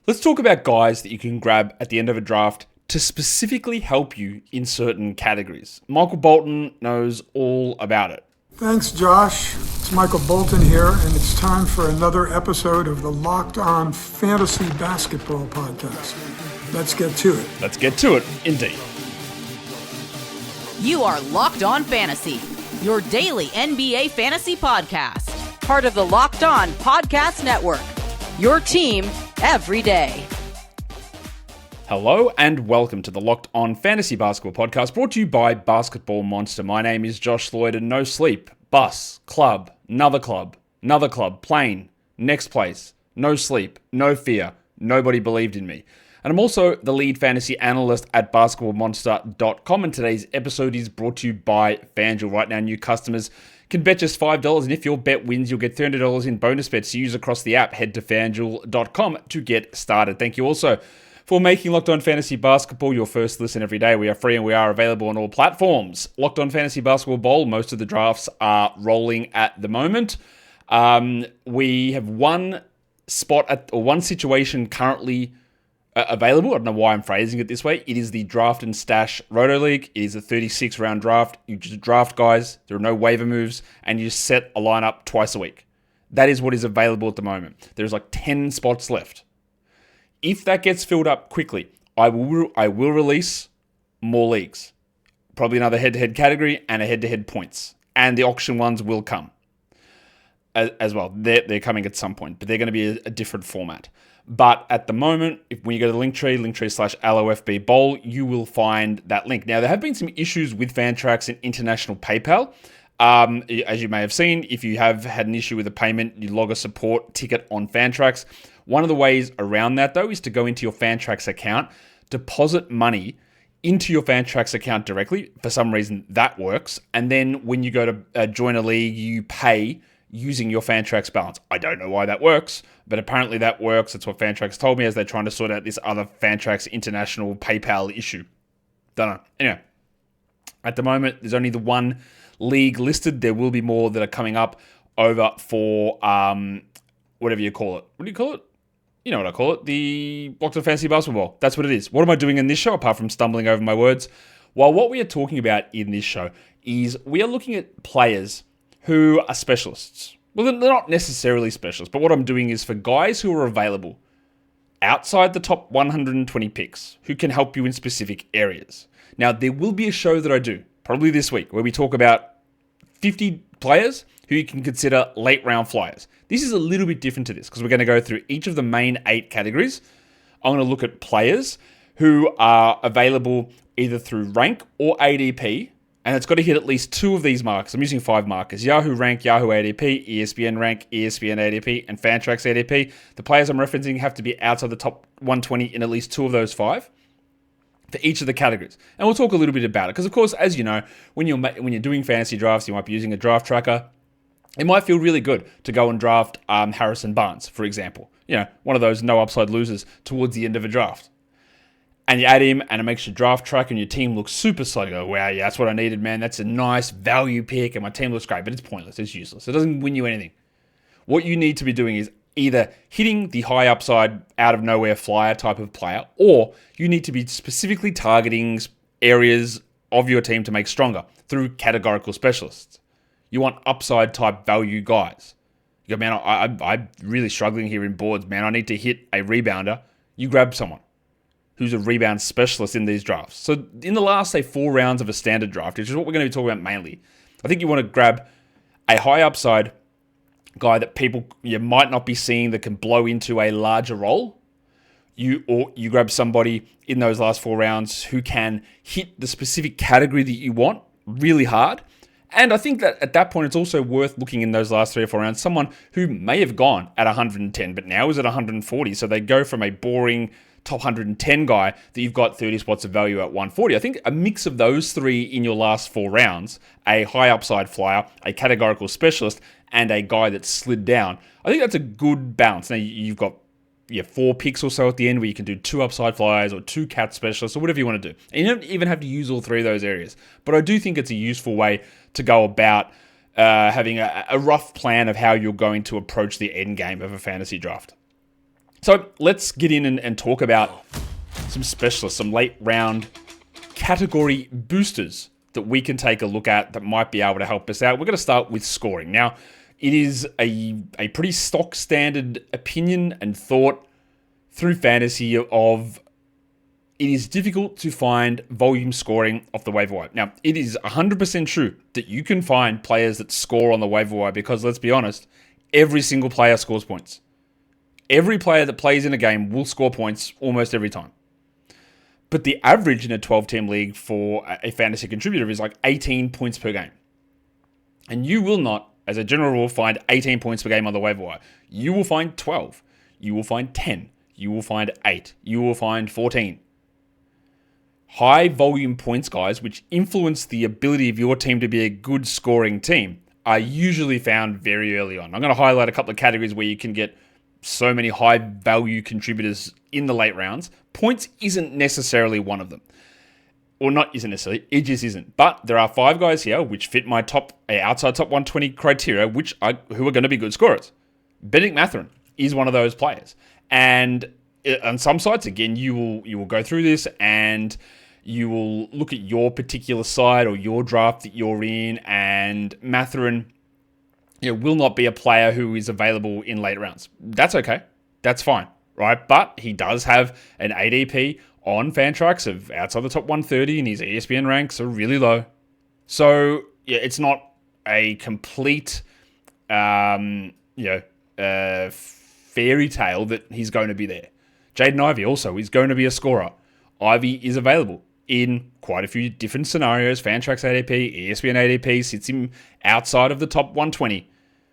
Let's talk about guys that you can grab at the end of a draft to specifically help you in certain categories. Michael Bolton knows all about it. Thanks, Josh. It's Michael Bolton here, and it's time for another episode of the Locked On Fantasy Basketball Podcast. Let's get to it. Let's get to it, indeed. You are Locked On Fantasy, your daily NBA fantasy podcast. Part of the Locked On Podcast Network, your team every day. Hello and welcome to the Locked On Fantasy Basketball Podcast, brought to you by Basketball Monster. My name is Josh Lloyd, and no sleep, bus, club, another plane, next place, no sleep, no fear, nobody believed in me. And I'm also the lead fantasy analyst at basketballmonster.com, and today's episode is brought to you by FanDuel. Right now, new customers can bet just $5, and if your bet wins, you'll get $300 in bonus bets to use across the app. Head to FanDuel.com to get started. Thank you also for making Locked On Fantasy Basketball your first listen every day. We are free and we are available on all platforms. Locked On Fantasy Basketball Bowl, most of the drafts are rolling at the moment. We have one spot or one situation currently available. I don't know why I'm phrasing it this way. It is the Draft and Stash Roto League. It is a 36-round draft. You just draft guys. There are no waiver moves, and you set a lineup twice a week. That is what is available at the moment. There's like 10 spots left. If that gets filled up quickly, I will release more leagues. Probably another head-to-head category and a head-to-head points. And the auction ones will come as well. They're coming at some point, but they're going to be a different format. But at the moment, when you go to the linktree/LOFB Bowl, you will find that link. Now, there have been some issues with Fantrax and International PayPal. As you may have seen, if you have had an issue with a payment, you log a support ticket on Fantrax. One of the ways around that, though, is to go into your Fantrax account, deposit money into your Fantrax account directly. For some reason, that works. And then when you go to join a league, you pay using your Fantrax balance. I don't know why that works, but apparently that works. That's what Fantrax told me as they're trying to sort out this other Fantrax International PayPal issue. Don't know. Anyway, at the moment, there's only the one league listed. There will be more that are coming up over for whatever you call it. What do you call it? You know what I call it. The Locked On Fantasy Basketball. That's what it is. What am I doing in this show apart from stumbling over my words? Well, what we are talking about in this show is we are looking at players who are specialists. Well, they're not necessarily specialists, but what I'm doing is for guys who are available outside the top 120 picks who can help you in specific areas. Now, there will be a show that I do, probably this week, where we talk about 50 players who you can consider late round flyers. This is a little bit different to this because we're going to go through each of the main 8 categories. I'm going to look at players who are available either through rank or ADP, and it's got to hit at least 2 of these markers. I'm using 5 markers: Yahoo Rank, Yahoo ADP, ESPN Rank, ESPN ADP, and Fantrax ADP. The players I'm referencing have to be outside the top 120 in at least 2 of those 5 for each of the categories. And we'll talk a little bit about it because, of course, as you know, when you're doing fantasy drafts, you might be using a draft tracker. It might feel really good to go and draft Harrison Barnes, for example. You know, one of those no upside losers towards the end of a draft. And you add him, and it makes your draft track and your team look super solid. You go, wow, yeah, that's what I needed, man. That's a nice value pick, and my team looks great. But it's pointless. It's useless. It doesn't win you anything. What you need to be doing is either hitting the high upside, out of nowhere flyer type of player, or you need to be specifically targeting areas of your team to make stronger through categorical specialists. You want upside type value guys. You go, man, I'm really struggling here in boards, man. I need to hit a rebounder. You grab someone who's a rebound specialist in these drafts. So in the last, say, 4 rounds of a standard draft, which is what we're going to be talking about mainly, I think you want to grab a high upside guy that you might not be seeing that can blow into a larger role. You grab somebody in those last 4 rounds who can hit the specific category that you want really hard. And I think that at that point, it's also worth looking in those last 3 or 4 rounds, someone who may have gone at 110, but now is at 140. So they go from a boring top 110 guy that you've got 30 spots of value at 140. I think a mix of those 3 in your last 4 rounds, a high upside flyer, a categorical specialist, and a guy that's slid down, I think that's a good balance. Now, you've got 4 picks or so at the end where you can do 2 upside flyers or 2 cat specialists or whatever you want to do. And you don't even have to use all 3 of those areas. But I do think it's a useful way to go about having a rough plan of how you're going to approach the end game of a fantasy draft. So let's get in and talk about some specialists, some late round category boosters that we can take a look at that might be able to help us out. We're going to start with scoring. Now, it is a pretty stock standard opinion and thought through fantasy of it is difficult to find volume scoring off the waiver wire. Now, it is 100% true that you can find players that score on the waiver wire because, let's be honest, every single player scores points. Every player that plays in a game will score points almost every time. But the average in a 12-team league for a fantasy contributor is like 18 points per game. And you will not, as a general rule, find 18 points per game on the waiver wire. You will find 12. You will find 10. You will find 8. You will find 14. High volume points guys, which influence the ability of your team to be a good scoring team, are usually found very early on. I'm going to highlight a couple of categories where you can get so many high value contributors in the late rounds. Points isn't necessarily one of them. Or not isn't necessarily, it just isn't. But there are 5 guys here which fit my outside top 120 criteria, who are going to be good scorers. Bennedict Mathurin is one of those players. And on some sites, again, you will go through this and you will look at your particular side or your draft that you're in, and Mathurin will not be a player who is available in late rounds. That's okay. That's fine, right? But he does have an ADP on Fantrax of outside the top 130, and his ESPN ranks are really low. So, yeah, it's not a complete, fairy tale that he's going to be there. Jaden Ivey also is going to be a scorer. Ivey is available in quite a few different scenarios. Fantrax ADP, ESPN ADP sits him outside of the top 120.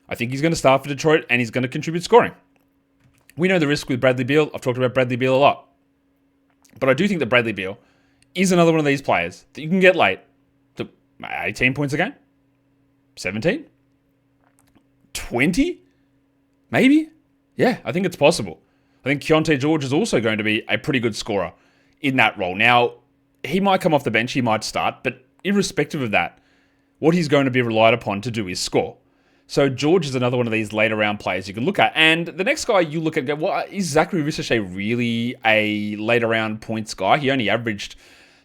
I think he's going to start for Detroit and he's going to contribute scoring. We know the risk with Bradley Beal. I've talked about Bradley Beal a lot. But I do think that Bradley Beal is another one of these players that you can get late. 18 points a game? 17? 20? Maybe? Yeah, I think it's possible. I think Keontae George is also going to be a pretty good scorer in that role. Now, he might come off the bench, he might start, but irrespective of that, what he's going to be relied upon to do is score. So George is another one of these later round players you can look at. And the next guy you look at, well, is Zachary Ricochet really a later round points guy? He only averaged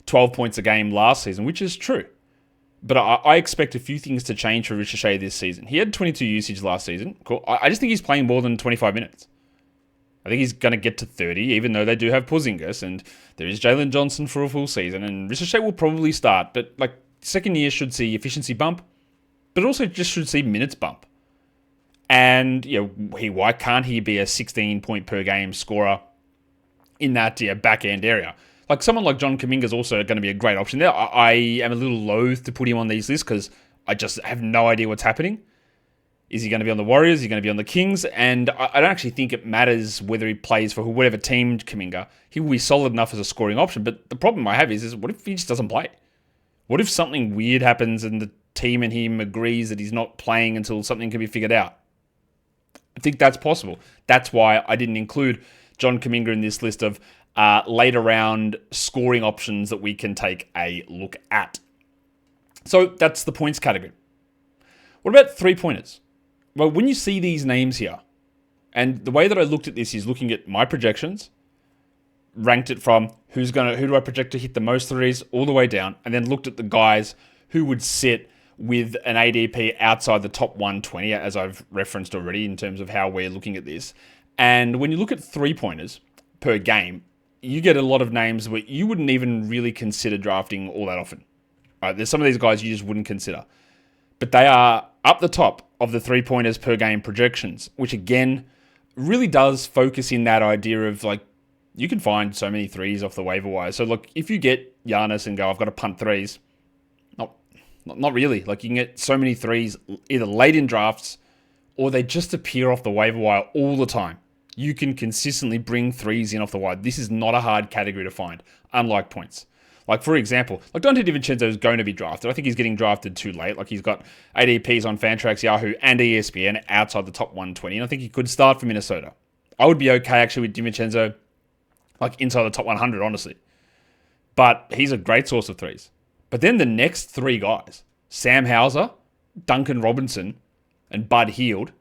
12 points a game last season, which is true. But I expect a few things to change for Ricochet this season. He had 22 usage last season. Cool. I just think he's playing more than 25 minutes. I think he's going to get to 30, even though they do have Porzingis, and there is Jalen Johnson for a full season, and Ricochet will probably start, but second year should see efficiency bump, but also just should see minutes bump. And, why can't he be a 16 point per game scorer in that back end area? Someone like John Kuminga is also going to be a great option there. I am a little loath to put him on these lists because I just have no idea what's happening. Is he going to be on the Warriors? Is he going to be on the Kings? And I don't actually think it matters whether he plays for whatever team Kuminga. He will be solid enough as a scoring option. But the problem I have is what if he just doesn't play? What if something weird happens and the team and him agrees that he's not playing until something can be figured out? I think that's possible. That's why I didn't include John Kuminga in this list of later round scoring options that we can take a look at. So that's the points category. What about three-pointers? Well, when you see these names here, and the way that I looked at this is looking at my projections, ranked it from who do I project to hit the most threes all the way down, and then looked at the guys who would sit with an ADP outside the top 120, as I've referenced already in terms of how we're looking at this. And when you look at three-pointers per game, you get a lot of names where you wouldn't even really consider drafting all that often. Right, there's some of these guys you just wouldn't consider. But they are up the top of the three-pointers per game projections, which again really does focus in that idea of you can find so many threes off the waiver wire. So look, if you get Giannis and go, I've got to punt threes, not really. You can get so many threes either late in drafts or they just appear off the waiver wire all the time. You can consistently bring threes in off the wire. This is not a hard category to find, unlike points. For example, Donte DiVincenzo is going to be drafted. I think he's getting drafted too late. He's got ADPs on Fantrax, Yahoo, and ESPN outside the top 120, and I think he could start for Minnesota. I would be okay, actually, with DiVincenzo, inside the top 100, honestly. But he's a great source of threes. But then the next three guys, Sam Hauser, Duncan Robinson, and Bud Hield,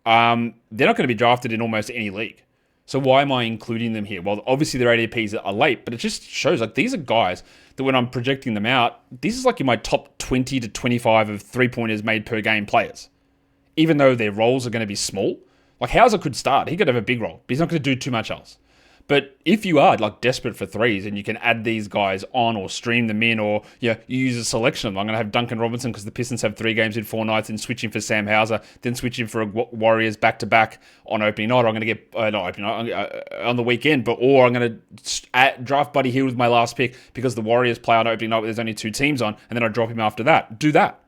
they're not going to be drafted in almost any league. So why am I including them here? Well, obviously their ADPs are late, but it just shows like these are guys that when I'm projecting them out, this is like in my top 20 to 25 of 3-pointers made per game players. Even though their roles are going to be small. Like Hauser could start. He could have a big role, but he's not going to do too much else. But if you are like desperate for threes and you can add these guys on or stream them in or you use a selection of them. I'm going to have Duncan Robinson because the Pistons have 3 games in 4 nights and switch him for Sam Hauser, then switch him for Warriors back-to-back on opening night. Or I'm going to get, not opening night, on the weekend, or I'm going to draft Buddy Hield with my last pick because the Warriors play on opening night where there's only 2 teams on and then I drop him after that. Do that.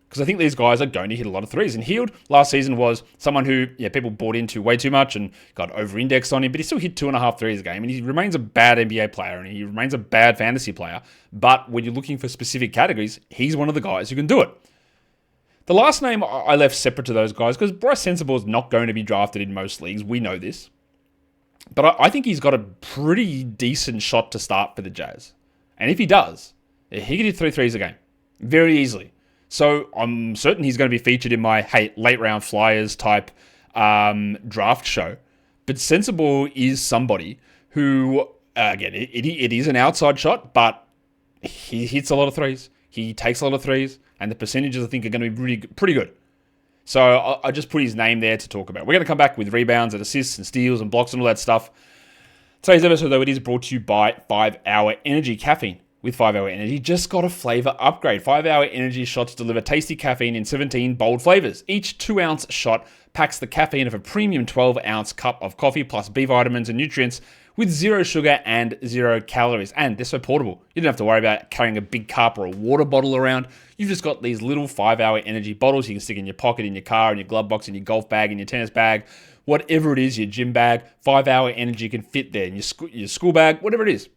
Because I think these guys are going to hit a lot of threes. And Hield last season was someone who people bought into way too much and got over-indexed on him, but he still hit 2.5 threes a game. And he remains a bad NBA player and he remains a bad fantasy player. But when you're looking for specific categories, he's one of the guys who can do it. The last name I left separate to those guys because Bryce Sensabaugh is not going to be drafted in most leagues. We know this. But I think he's got a pretty decent shot to start for the Jazz. And if he does, he can hit 3 threes a game. Very easily. So I'm certain he's going to be featured in my late round flyers type draft show. But Sensabaugh is somebody who, again, it is an outside shot, but he hits a lot of threes. He takes a lot of threes, and the percentages I think are going to be really pretty good. So I just put his name there to talk about. We're going to come back with rebounds and assists and steals and blocks and all that stuff. Today's episode, though, it is brought to you by 5 Hour Energy Caffeine. With 5 Hour Energy, just got a flavor upgrade. 5 Hour Energy shots deliver tasty caffeine in 17 bold flavors. Each 2-ounce shot packs the caffeine of a premium 12-ounce cup of coffee plus B vitamins and nutrients with 0 sugar and 0 calories. And they're so portable. You don't have to worry about carrying a big cup or a water bottle around. You've just got these little 5 Hour Energy bottles you can stick in your pocket, in your car, in your glove box, in your golf bag, in your tennis bag, whatever it is, your gym bag. 5 Hour Energy can fit there in your school bag, whatever it is.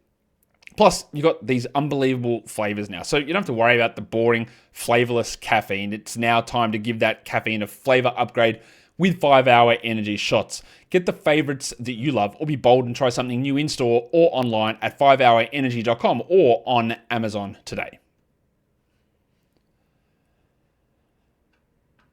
Plus, you've got these unbelievable flavors now. So you don't have to worry about the boring, flavorless caffeine. It's now time to give that caffeine a flavor upgrade with 5 Hour Energy shots. Get the favorites that you love or be bold and try something new in-store or online at 5hourenergy.com or on Amazon today.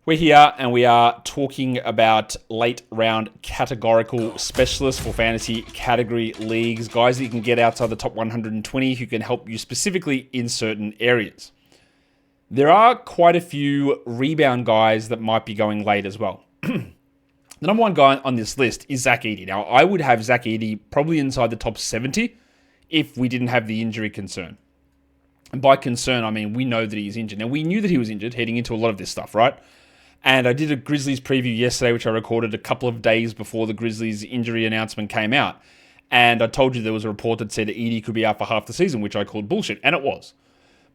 We're here and we are talking about late round categorical specialists for fantasy category leagues, guys that you can get outside the top 120 who can help you specifically in certain areas. There are quite a few rebound guys that might be going late as well. The number one guy on this list is Zach Edey. Now, I would have Zach Edey probably inside the top 70 if we didn't have the injury concern. And by concern, I mean we know that he's injured. Now, we knew that he was injured heading into a lot of this stuff, right? And I did a Grizzlies preview yesterday, which I recorded a couple of days before the Grizzlies injury announcement came out. And I told you there was a report that said Edey could be out for half the season, which I called bullshit, and it was.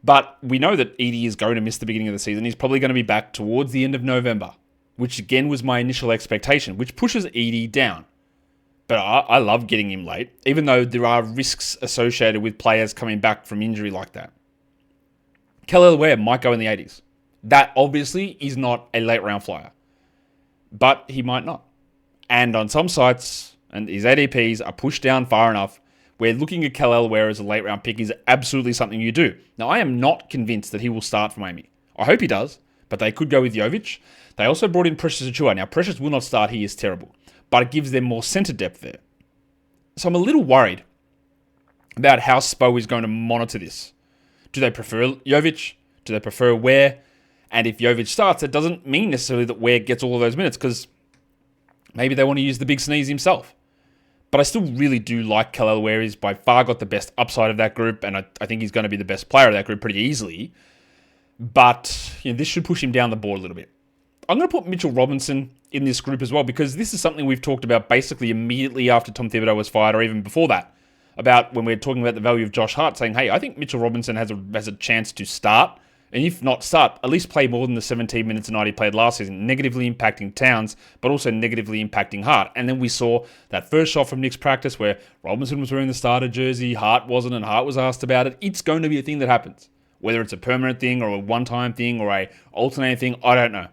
But we know that Edey is going to miss the beginning of the season. He's probably going to be back towards the end of November, which again was my initial expectation, which pushes Edey down. But I love getting him late, even though there are risks associated with players coming back from injury like that. Kelly Ware might go in the 80s. That obviously is not a late round flyer, but he might not. And on some sites, and his ADPs are pushed down far enough, where looking at Kelly Ware as a late round pick is absolutely something you do. Now, I am not convinced that he will start for Miami. I hope he does, but they could go with Jovic. They also brought in Precious Achiuwa. Now, Precious will not start. He is terrible, but it gives them more center depth there. So I'm a little worried about how Spo is going to monitor this. Do they prefer Jovic? Do they prefer Ware? And if Jovic starts, it doesn't mean necessarily that Ware gets all of those minutes because maybe they want to use the big sneeze himself. But I still really do like Kelly Ware. He's by far got the best upside of that group, and I think he's going to be the best player of that group pretty easily. But this should push him down the board a little bit. I'm going to put Mitchell Robinson in this group as well because this is something we've talked about basically immediately after Tom Thibodeau was fired or even before that. About when we're talking about the value of Josh Hart, saying, hey, I think Mitchell Robinson has a chance to start. And if not start, at least play more than the 17 minutes a night he played last season, negatively impacting Towns, but also negatively impacting Hart. And then we saw that first shot from Knicks practice where Robinson was wearing the starter jersey, Hart wasn't, and Hart was asked about it. It's going to be a thing that happens. Whether it's a permanent thing or a one-time thing or a alternating thing, I don't know.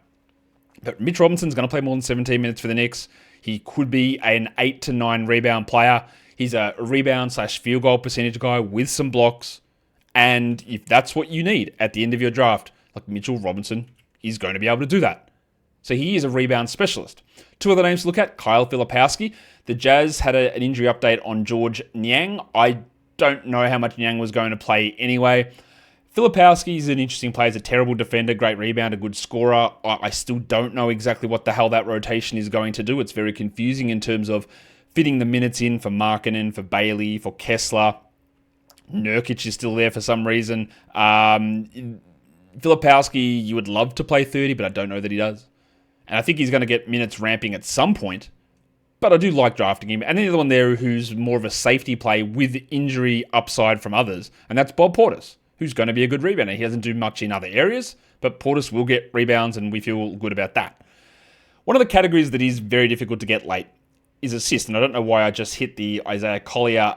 But Mitch Robinson's going to play more than 17 minutes for the Knicks. He could be an 8 to 9 rebound player. He's a rebound/field goal percentage guy with some blocks. And if that's what you need at the end of your draft, like Mitchell Robinson is going to be able to do that. So he is a rebound specialist. Two other names to look at, Kyle Filipowski. The Jazz had an injury update on George Niang. I don't know how much Niang was going to play anyway. Filipowski is an interesting player. He's a terrible defender, great rebounder, good scorer. I still don't know exactly what the hell that rotation is going to do. It's very confusing in terms of fitting the minutes in for Markkanen, for Bailey, for Kessler. Nurkic is still there for some reason. Filipowski, you would love to play 30, but I don't know that he does. And I think he's going to get minutes ramping at some point. But I do like drafting him. And the other one there who's more of a safety play with injury upside from others, and that's Bob Portis, who's going to be a good rebounder. He doesn't do much in other areas, but Portis will get rebounds, and we feel good about that. One of the categories that is very difficult to get late is assist. And I don't know why I just hit the Isaiah Collier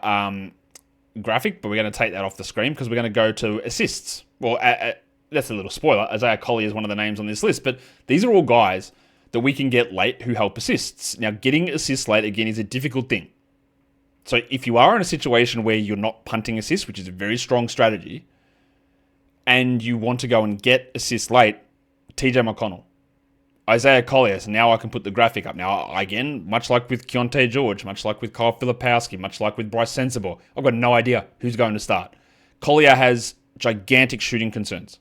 graphic, but we're going to take that off the screen because we're going to go to assists. Well, that's a little spoiler. Isaiah Collier is one of the names on this list, but these are all guys that we can get late who help assists. Now, getting assists late, again, is a difficult thing. So if you are in a situation where you're not punting assists, which is a very strong strategy, and you want to go and get assists late, TJ McConnell, Isaiah Collier. So now I can put the graphic up. Now, again, much like with Keontae George, much like with Kyle Filipowski, much like with Bryce Sensabaugh, I've got no idea who's going to start. Collier has gigantic shooting concerns.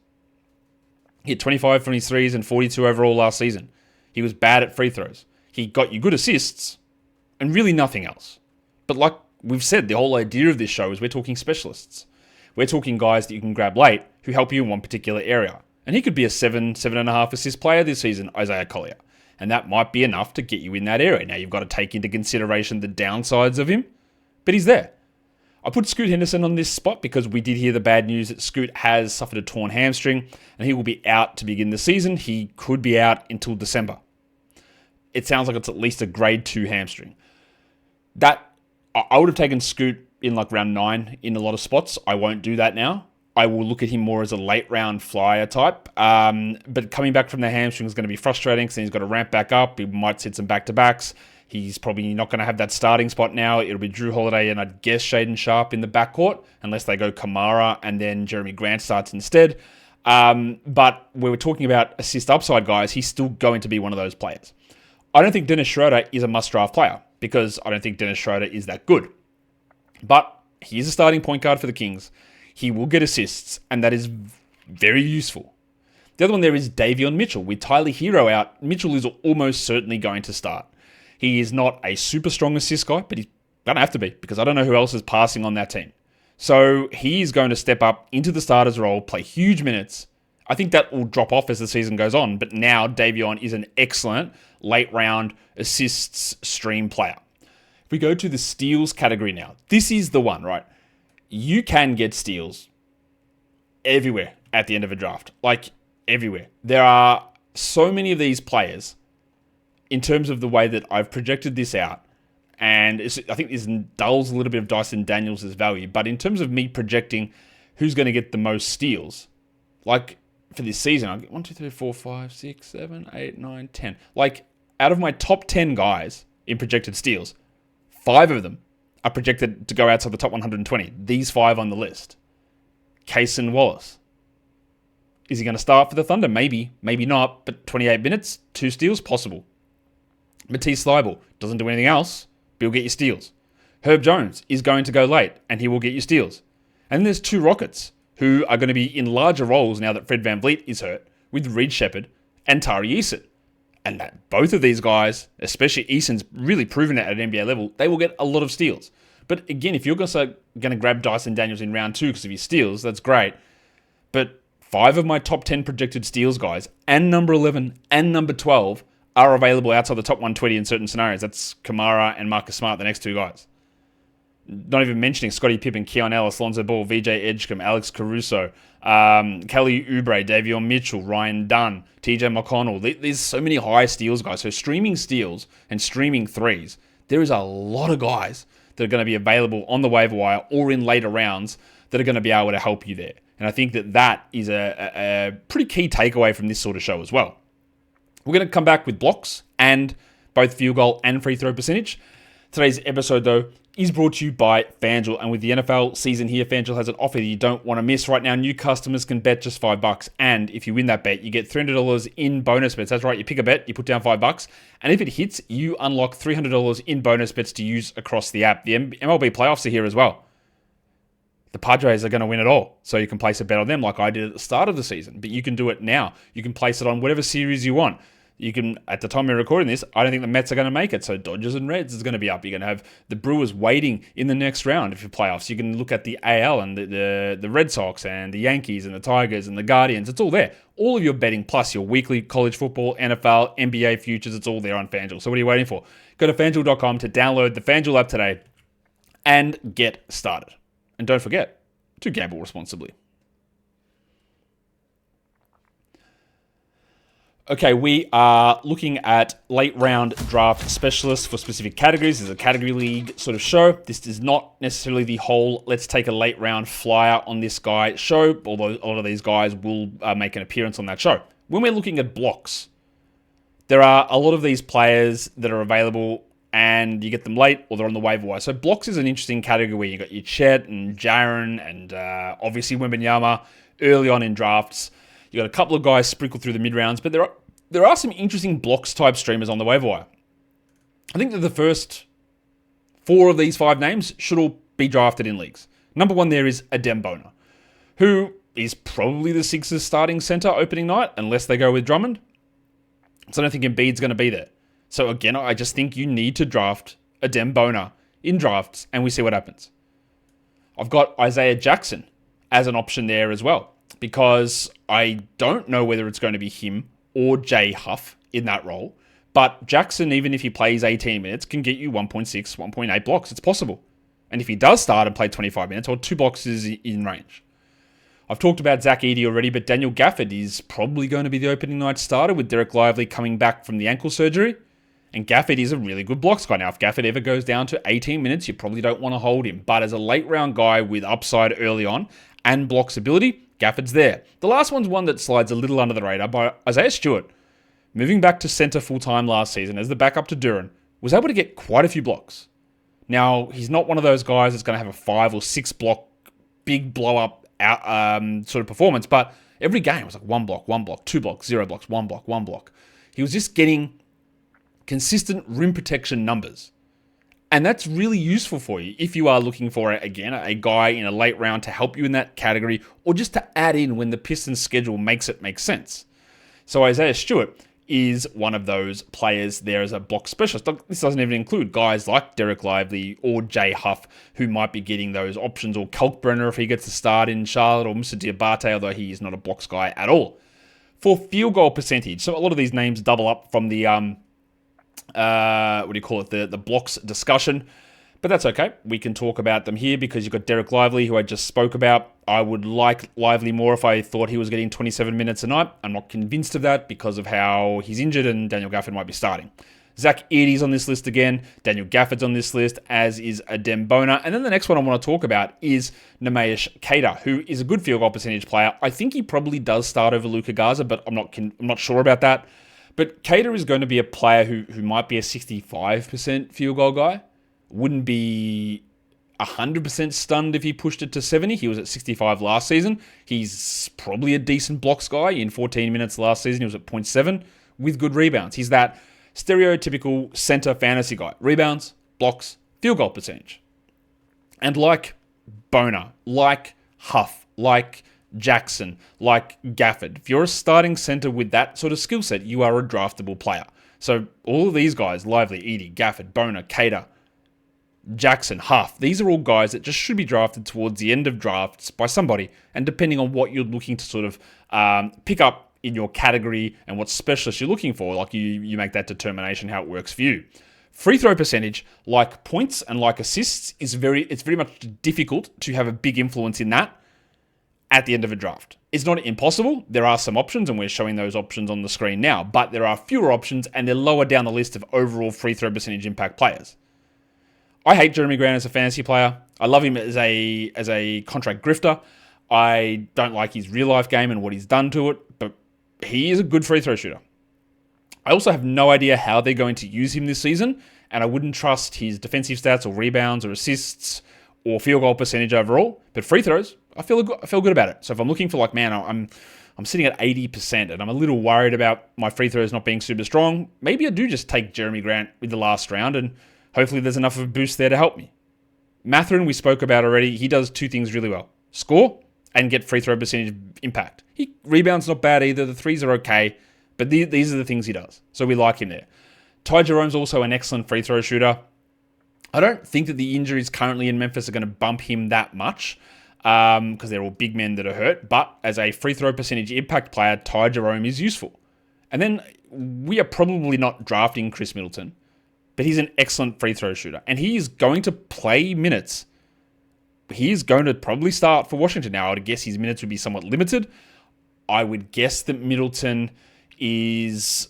He had 25 from his threes and 42 overall last season. He was bad at free throws. He got you good assists and really nothing else. But like we've said, the whole idea of this show is we're talking specialists. We're talking guys that you can grab late who help you in one particular area. And he could be a 7.5 assist player this season, Isaiah Collier. And that might be enough to get you in that area. Now you've got to take into consideration the downsides of him, but he's there. I put Scoot Henderson on this spot because we did hear the bad news that Scoot has suffered a torn hamstring and he will be out to begin the season. He could be out until December. It sounds like it's at least a grade 2 hamstring. That I would have taken Scoot in like round 9 in a lot of spots. I won't do that now. I will look at him more as a late round flyer type. But coming back from the hamstring is going to be frustrating because he's got to ramp back up. He might sit some back-to-backs. He's probably not going to have that starting spot now. It'll be Drew Holiday and I'd guess Shaedon Sharpe in the backcourt, unless they go Kamara and then Jeremy Grant starts instead. But when we're talking about assist upside guys, he's still going to be one of those players. I don't think Dennis Schroeder is a must-draft player because I don't think Dennis Schroeder is that good. But he is a starting point guard for the Kings. He will get assists, and that is very useful. The other one there is Davion Mitchell. With Tyler Hero out, Mitchell is almost certainly going to start. He is not a super strong assist guy, but he's going to have to be because I don't know who else is passing on that team. So he is going to step up into the starter's role, play huge minutes. I think that will drop off as the season goes on, but now Davion is an excellent late round assists stream player. If we go to the steals category now, this is the one, right? You can get steals everywhere at the end of a draft, like everywhere. There are so many of these players in terms of the way that I've projected this out, and I think this dulls a little bit of Dyson Daniels' value, but in terms of me projecting who's going to get the most steals, like for this season, I'll get 1, 2, 3, 4, 5, 6, 7, 8, 9, 10. Like out of my top 10 guys in projected steals, 5 of them are projected to go outside the top 120. These 5 on the list. Cason Wallace. Is he going to start for the Thunder? Maybe. Maybe not. But 28 minutes, 2 steals, possible. Matisse Thybulle doesn't do anything else, but he'll get you steals. Herb Jones is going to go late, and he will get you steals. And then there's 2 Rockets, who are going to be in larger roles now that Fred VanVleet is hurt, with Reed Shepherd and Tari Eason. And that both of these guys, especially Eason's really proven it at an NBA level, they will get a lot of steals. But again, if you're going to grab Dyson Daniels in round 2 because of his steals, that's great. But 5 of my top 10 projected steals guys, and number 11 and number 12, are available outside the top 120 in certain scenarios. That's Kamara and Marcus Smart, the next 2 guys. Not even mentioning Scottie Pippen, Keon Ellis, Lonzo Ball, VJ Edgecombe, Alex Caruso, Kelly Oubre, Davion Mitchell, Ryan Dunn, TJ McConnell. There's so many high steals guys. So streaming steals and streaming threes, there is a lot of guys that are going to be available on the waiver wire or in later rounds that are going to be able to help you there. And I think that is a pretty key takeaway from this sort of show as well. We're going to come back with blocks and both field goal and free throw percentage. Today's episode, though, is brought to you by FanDuel. And with the NFL season here, FanDuel has an offer that you don't want to miss. Right now, new customers can bet just $5. And if you win that bet, you get $300 in bonus bets. That's right, you pick a bet, you put down $5. And if it hits, you unlock $300 in bonus bets to use across the app. The MLB playoffs are here as well. The Padres are going to win it all. So you can place a bet on them like I did at the start of the season. But you can do it now. You can place it on whatever series you want. You can, at the time we're recording this, I don't think the Mets are going to make it. So Dodgers and Reds is going to be up. You're going to have the Brewers waiting in the next round of your playoffs. You can look at the AL and the Red Sox and the Yankees and the Tigers and the Guardians. It's all there. All of your betting plus your weekly college football, NFL, NBA futures, it's all there on FanDuel. So what are you waiting for? Go to FanDuel.com to download the FanDuel app today and get started. And don't forget to gamble responsibly. Okay, we are looking at late round draft specialists for specific categories. This is a category league sort of show. This is not necessarily the whole let's take a late round flyer on this guy show, although a lot of these guys will make an appearance on that show. When we're looking at blocks, there are a lot of these players that are available and you get them late or they're on the waiver wire. So blocks is an interesting category where you got your Chet and Jaren and obviously Wembanyama early on in drafts. You got a couple of guys sprinkled through the mid rounds, but there are some interesting blocks type streamers on the waiver wire. I think that the first 4 of these 5 names should all be drafted in leagues. Number 1 there is Adem Bona, who is probably the Sixers starting center opening night, unless they go with Drummond. So I don't think Embiid's going to be there. So again, I just think you need to draft Adem Bona in drafts, and we see what happens. I've got Isaiah Jackson as an option there as well, because I don't know whether it's going to be him or Jay Huff in that role. But Jackson, even if he plays 18 minutes, can get you 1.6, 1.8 blocks. It's possible. And if he does start and play 25 minutes, or 2 blocks is in range. I've talked about Zach Edey already, but Daniel Gafford is probably going to be the opening night starter with Dereck Lively coming back from the ankle surgery. And Gafford is a really good blocks guy. Now, if Gafford ever goes down to 18 minutes, you probably don't want to hold him. But as a late round guy with upside early on and blocks ability, Gafford's there. The last one's one that slides a little under the radar by Isaiah Stewart. Moving back to center full-time last season as the backup to Duren, was able to get quite a few blocks. Now, he's not one of those guys that's going to have a 5 or 6 block, big blow-up sort of performance, but every game was like 1 block, 1 block, 2 blocks, 0 blocks, 1 block, 1 block. He was just getting consistent rim protection numbers. And that's really useful for you if you are looking for, again, a guy in a late round to help you in that category or just to add in when the Pistons schedule makes it make sense. So Isaiah Stewart is one of those players there as a block specialist. This doesn't even include guys like Dereck Lively or Jay Huff who might be getting those options, or Kalkbrenner if he gets to start in Charlotte, or Mr. Diabate, although he is not a blocks guy at all. For field goal percentage, so a lot of these names double up from the the blocks discussion, but that's okay. We can talk about them here because you've got Dereck Lively, who I just spoke about. I would like Lively more if I thought he was getting 27 minutes a night. I'm not convinced of that because of how he's injured and Daniel Gafford might be starting. Zach Edey's on this list again. Daniel Gafford's on this list, as is Adem Bona. And then the next one I want to talk about is Neemias Queta, who is a good field goal percentage player. I think he probably does start over Luka Garza, but I'm not sure about that. But Queta is going to be a player who might be a 65% field goal guy. Wouldn't be 100% stunned if he pushed it to 70. He was at 65 last season. He's probably a decent blocks guy. In 14 minutes last season, he was at 0.7 with good rebounds. He's that stereotypical center fantasy guy. Rebounds, blocks, field goal percentage. And like Bona, like Huff, like Jackson, like Gafford, if you're a starting center with that sort of skill set, you are a draftable player. So all of these guys, Lively, Edey, Gafford, Bona, Queta, Jackson, Huff, these are all guys that just should be drafted towards the end of drafts by somebody. And depending on what you're looking to sort of pick up in your category and what specialist you're looking for, like you make that determination how it works for you. Free throw percentage, like points and like assists, it's very much difficult to have a big influence in that at the end of a draft. It's not impossible. There are some options, and we're showing those options on the screen now, but there are fewer options, and they're lower down the list of overall free throw percentage impact players. I hate Jeremy Grant as a fantasy player. I love him as a contract grifter. I don't like his real life game and what he's done to it, but he is a good free throw shooter. I also have no idea how they're going to use him this season, and I wouldn't trust his defensive stats or rebounds or assists or field goal percentage overall. But free throws, I feel good about it. So if I'm looking for like, man, I'm sitting at 80% and I'm a little worried about my free throws not being super strong, maybe I do just take Jeremy Grant with the last round and hopefully there's enough of a boost there to help me. Mathurin, we spoke about already. He does two things really well. Score and get free throw percentage impact. Rebounds not bad either. The threes are okay, but these are the things he does. So we like him there. Ty Jerome's also an excellent free throw shooter. I don't think that the injuries currently in Memphis are going to bump him that much because they're all big men that are hurt. But as a free throw percentage impact player, Ty Jerome is useful. And then we are probably not drafting Chris Middleton, but he's an excellent free throw shooter. And he is going to play minutes. He is going to probably start for Washington. Now, I would guess his minutes would be somewhat limited. I would guess that Middleton is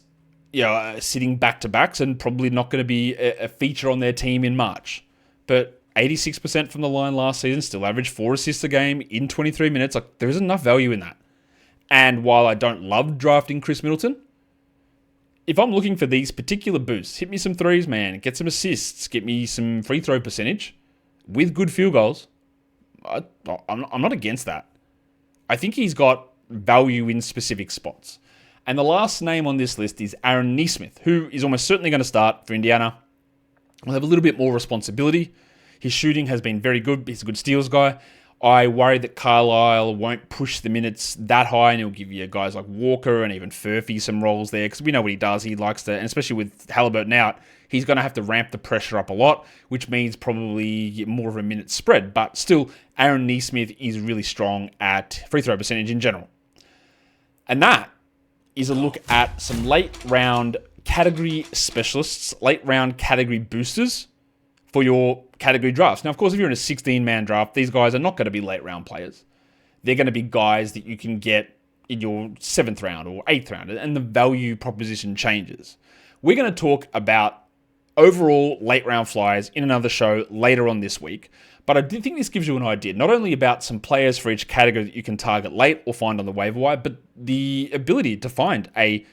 sitting back-to-backs and probably not going to be a feature on their team in March. But 86% from the line last season, still averaged 4 assists a game in 23 minutes. Like, there is enough value in that. And while I don't love drafting Chris Middleton, if I'm looking for these particular boosts, hit me some threes, man. Get some assists. Get me some free throw percentage with good field goals. I'm not against that. I think he's got value in specific spots. And the last name on this list is Aaron Nesmith, who is almost certainly going to start for Indiana. Will have a little bit more responsibility. His shooting has been very good. He's a good steals guy. I worry that Carlisle won't push the minutes that high, and he'll give you guys like Walker and even Furphy some roles there, because we know what he does. He likes to, and especially with Halliburton out, he's going to have to ramp the pressure up a lot, which means probably more of a minute spread. But still, Aaron Nesmith is really strong at free throw percentage in general. And that is a look at some late round category specialists, late round category boosters for your category drafts. Now, of course, if you're in a 16-man draft, these guys are not going to be late round players. They're going to be guys that you can get in your 7th round or 8th round, and the value proposition changes. We're going to talk about overall late round flyers in another show later on this week, but I do think this gives you an idea, not only about some players for each category that you can target late or find on the waiver wire, but the ability to find a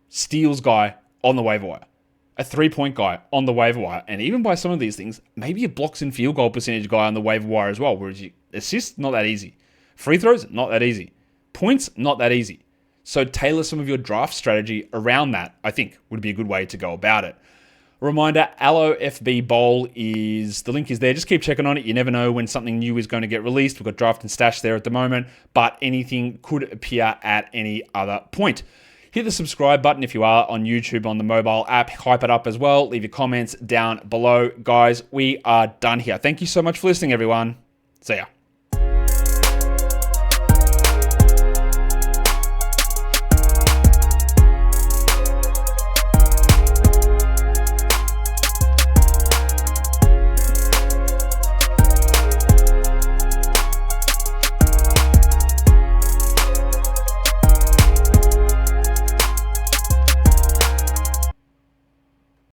steals guy on the waiver wire, a 3-point guy on the waiver wire, and even by some of these things, maybe a blocks and field goal percentage guy on the waiver wire as well, whereas you assists, not that easy. Free throws, not that easy. Points, not that easy. So tailor some of your draft strategy around that, I think, would be a good way to go about it. A reminder, Allo FB Bowl the link is there. Just keep checking on it. You never know when something new is going to get released. We've got draft and stash there at the moment, but anything could appear at any other point. Hit the subscribe button if you are on YouTube on the mobile app. Hype it up as well. Leave your comments down below. Guys, we are done here. Thank you so much for listening, everyone. See ya.